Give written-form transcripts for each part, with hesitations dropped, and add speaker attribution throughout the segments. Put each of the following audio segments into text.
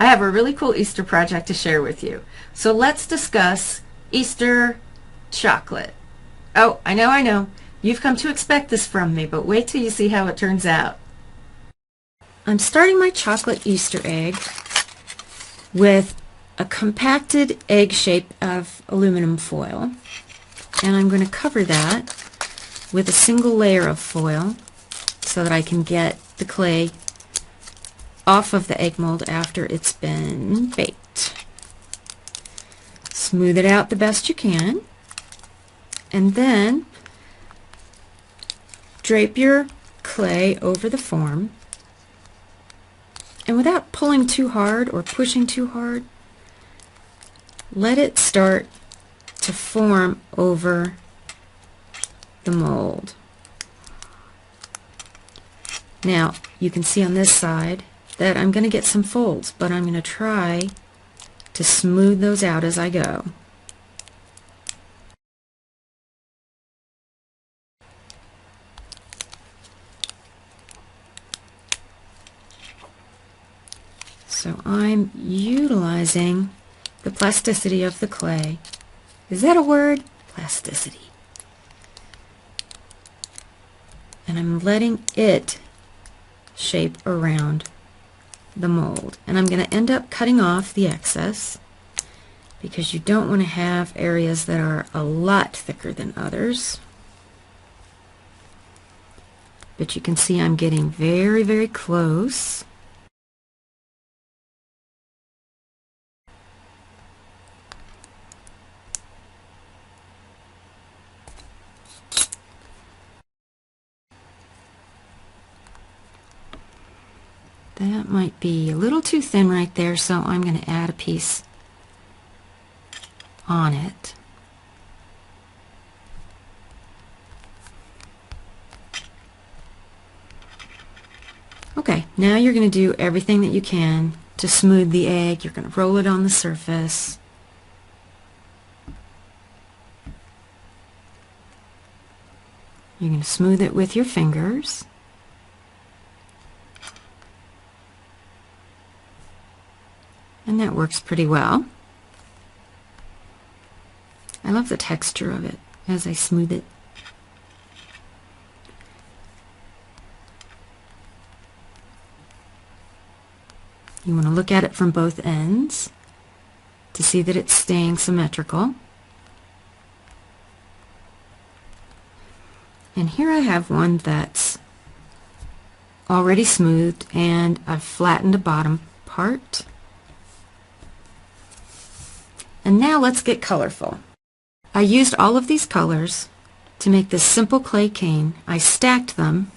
Speaker 1: I have a really cool Easter project to share with you. So let's discuss Easter chocolate. Oh, I know. You've come to expect this from me, but wait till you see how it turns out. I'm starting my chocolate Easter egg with a compacted egg shape of aluminum foil. And I'm going to cover that with a single layer of foil so that I can get the clay off of the egg mold after it's been baked. Smooth it out the best you can, and then drape your clay over the form, and without pulling too hard or pushing too hard, let it start to form over the mold. Now you can see on this side that I'm going to get some folds, but I'm going to try to smooth those out as I go. So I'm utilizing the plasticity of the clay. Is that a word? Plasticity. And I'm letting it shape around the mold. And I'm going to end up cutting off the excess because you don't want to have areas that are a lot thicker than others. But you can see I'm getting very, very close. That might be a little too thin right there, so I'm going to add a piece on it. Okay, now you're going to do everything that you can to smooth the egg. You're going to roll it on the surface. You're going to smooth it with your fingers. And that works pretty well. I love the texture of it as I smooth it. You want to look at it from both ends to see that it's staying symmetrical. And here I have one that's already smoothed, and I've flattened the bottom part. And now let's get colorful. I used all of these colors to make this simple clay cane. I stacked them,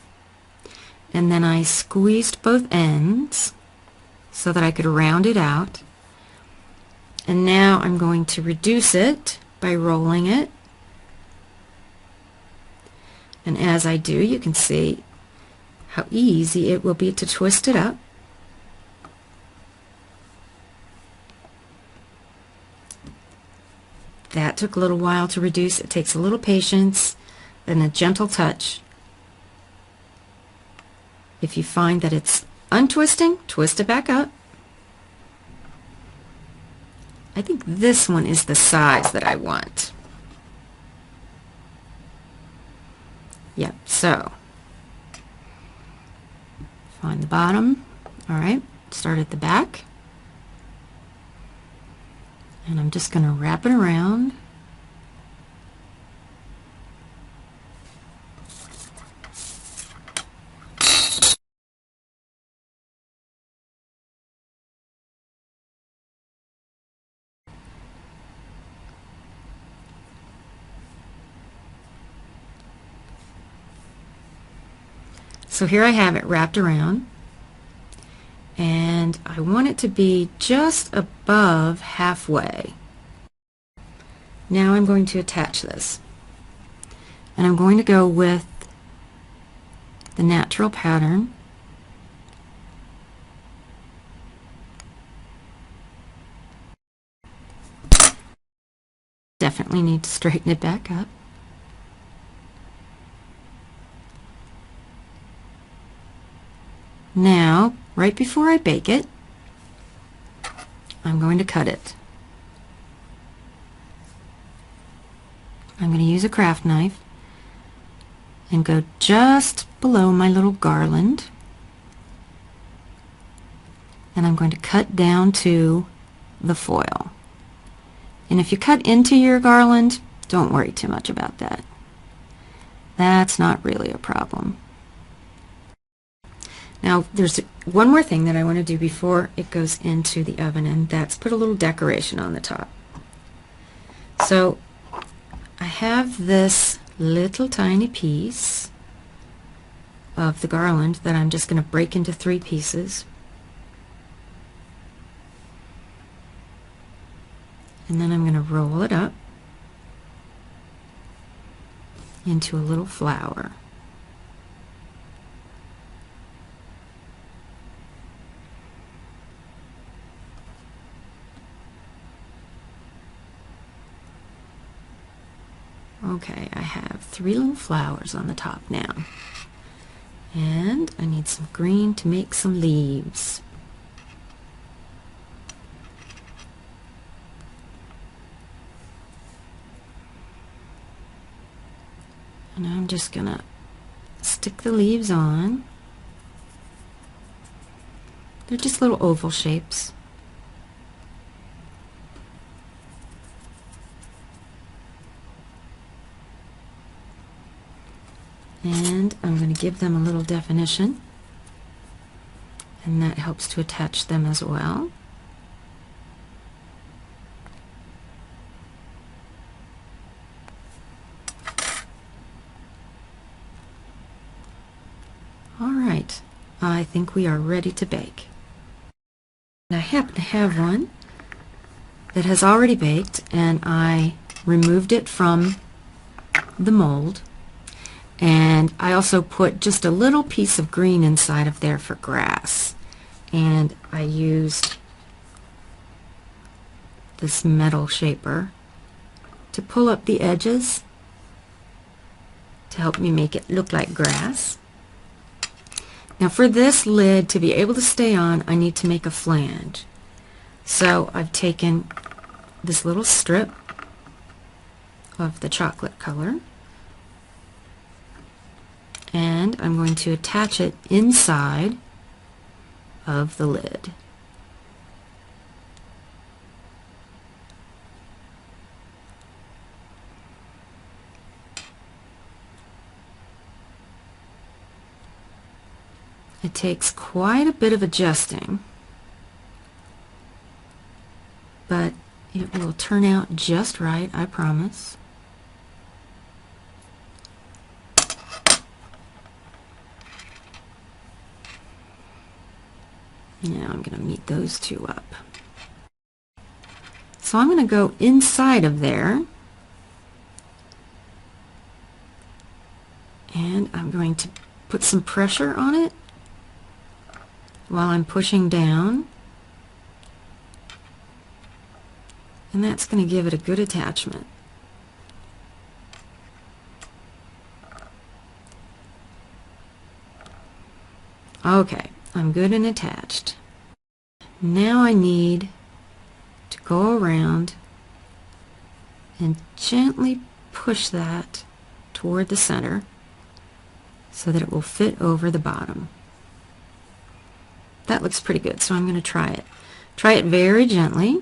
Speaker 1: and then I squeezed both ends so that I could round it out. And now I'm going to reduce it by rolling it. And as I do, you can see how easy it will be to twist it up. That took a little while to reduce. It takes a little patience and a gentle touch. If you find that it's untwisting, twist it back up. I think this one is the size that I want. Yep, so find the bottom. All right, start at the back. And I'm just going to wrap it around. So here I have it wrapped around, and I want it to be just above halfway. Now I'm going to attach this, and I'm going to go with the natural pattern. Definitely need to straighten it back up. Now, right before I bake it, I'm going to cut it. I'm going to use a craft knife and go just below my little garland, and I'm going to cut down to the foil. And if you cut into your garland, don't worry too much about that. That's not really a problem. Now there's one more thing that I want to do before it goes into the oven, and that's put a little decoration on the top. So I have this little tiny piece of the garland that I'm just going to break into 3 pieces. And then I'm going to roll it up into a little flower. Okay, I have 3 little flowers on the top now. And I need some green to make some leaves. And I'm just going to stick the leaves on. They're just little oval shapes. And I'm going to give them a little definition, and that helps to attach them as well. Alright, I think we are ready to bake. I happen to have one that has already baked, and I removed it from the mold. And I also put just a little piece of green inside of there for grass. And I used this metal shaper to pull up the edges to help me make it look like grass. Now for this lid to be able to stay on, I need to make a flange. So I've taken this little strip of the chocolate color, and I'm going to attach it inside of the lid. It takes quite a bit of adjusting, but it will turn out just right, I promise. Now I'm going to meet those 2 up. So I'm going to go inside of there, and I'm going to put some pressure on it while I'm pushing down, and that's going to give it a good attachment. Okay, I'm good and attached. Now I need to go around and gently push that toward the center so that it will fit over the bottom. That looks pretty good, so I'm going to try it. Try it very gently.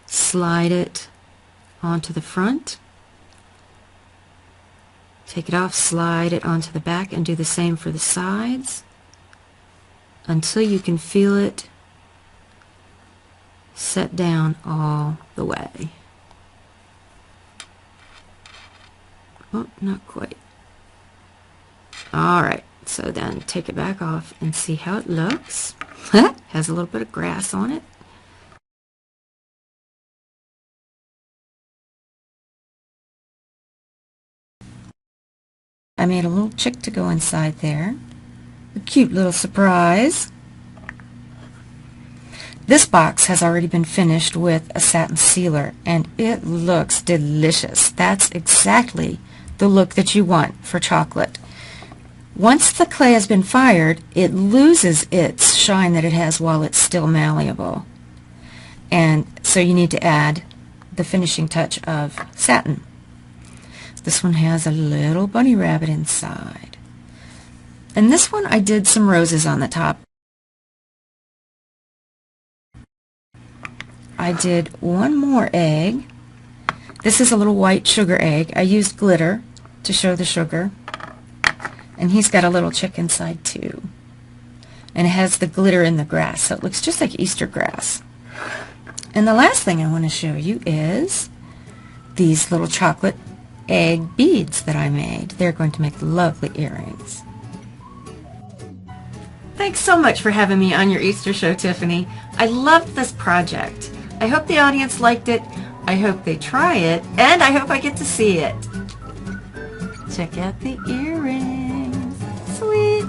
Speaker 1: Slide it onto the front. Take it off, slide it onto the back, and do the same for the sides until you can feel it set down all the way. Oh, not quite. Alright, so then take it back off and see how it looks. Has a little bit of grass on it. I made a little chick to go inside there. A cute little surprise. This box has already been finished with a satin sealer, and it looks delicious. That's exactly the look that you want for chocolate. Once the clay has been fired, it loses its shine that it has while it's still malleable. And so you need to add the finishing touch of satin. This one has a little bunny rabbit inside. And this one I did some roses on the top. I did one more egg. This is a little white sugar egg. I used glitter to show the sugar. And he's got a little chick inside too. And it has the glitter in the grass, so it looks just like Easter grass. And the last thing I want to show you is these little chocolate egg beads that I made. They're going to make lovely earrings. Thanks so much for having me on your Easter show, Tiffany. I loved this project. I hope the audience liked it. I hope they try it, and I hope I get to see it. Check out the earrings. Sweet.